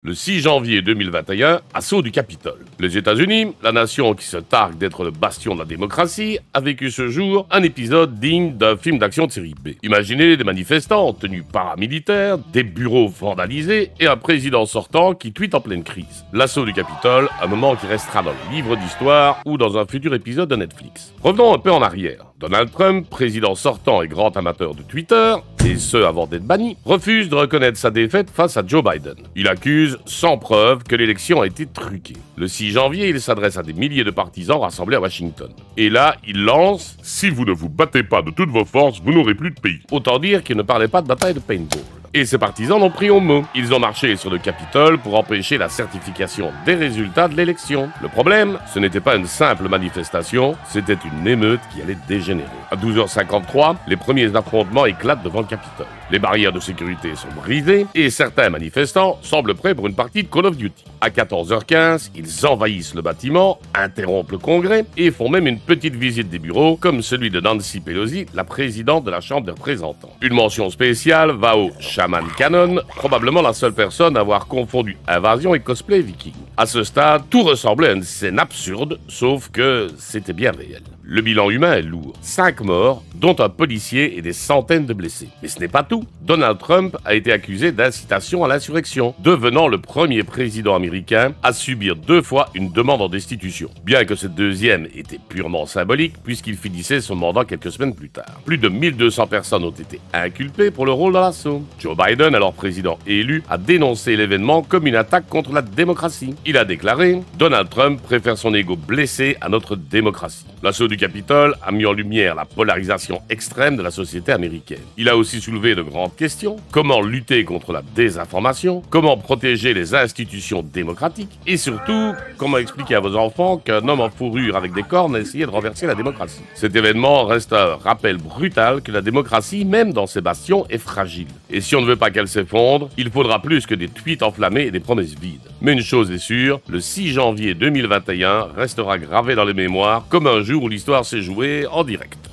Le 6 janvier 2021, assaut du Capitole. Les États-Unis, la nation qui se targue d'être le bastion de la démocratie, a vécu ce jour un épisode digne d'un film d'action de série B. Imaginez des manifestants en tenue paramilitaire, des bureaux vandalisés et un président sortant qui tweete en pleine crise. L'assaut du Capitole, un moment qui restera dans les livres d'histoire ou dans un futur épisode de Netflix. Revenons un peu en arrière. Donald Trump, président sortant et grand amateur de Twitter, et ce avant d'être banni, refuse de reconnaître sa défaite face à Joe Biden. Il accuse, sans preuve, que l'élection a été truquée. Le 6 janvier, il s'adresse à des milliers de partisans rassemblés à Washington. Et là, il lance « Si vous ne vous battez pas de toutes vos forces, vous n'aurez plus de pays ». Autant dire qu'il ne parlait pas de bataille de paintball. Et ses partisans l'ont pris au mot. Ils ont marché sur le Capitole pour empêcher la certification des résultats de l'élection. Le problème, ce n'était pas une simple manifestation, c'était une émeute qui allait dégénérer. À 12h53, les premiers affrontements éclatent devant le Capitole. Les barrières de sécurité sont brisées et certains manifestants semblent prêts pour une partie de Call of Duty. À 14h15, ils envahissent le bâtiment, interrompent le congrès et font même une petite visite des bureaux, comme celui de Nancy Pelosi, la présidente de la Chambre des représentants. Une mention spéciale va au Shaman Cannon, probablement la seule personne à avoir confondu invasion et cosplay viking. À ce stade, tout ressemblait à une scène absurde, sauf que c'était bien réel. Le bilan humain est lourd. 5 morts, dont un policier et des centaines de blessés. Mais ce n'est pas tout. Donald Trump a été accusé d'incitation à l'insurrection, devenant le premier président américain à subir 2 fois une demande en destitution. Bien que cette deuxième était purement symbolique, puisqu'il finissait son mandat quelques semaines plus tard. Plus de 1200 personnes ont été inculpées pour le rôle dans l'assaut. Joe Biden, alors président élu, a dénoncé l'événement comme une attaque contre la démocratie. Il a déclaré « Donald Trump préfère son ego blessé à notre démocratie ». L'assaut du Capitole a mis en lumière la polarisation extrême de la société américaine. Il a aussi soulevé de grandes questions. Comment lutter contre la désinformation? Comment protéger les institutions démocratiques? Et surtout, comment expliquer à vos enfants qu'un homme en fourrure avec des cornes a essayé de renverser la démocratie? Cet événement reste un rappel brutal que la démocratie, même dans ses bastions, est fragile. Et si on ne veut pas qu'elle s'effondre, il faudra plus que des tweets enflammés et des promesses vides. Mais une chose est sûre, le 6 janvier 2021 restera gravé dans les mémoires comme un jour où l'histoire s'est jouée en direct.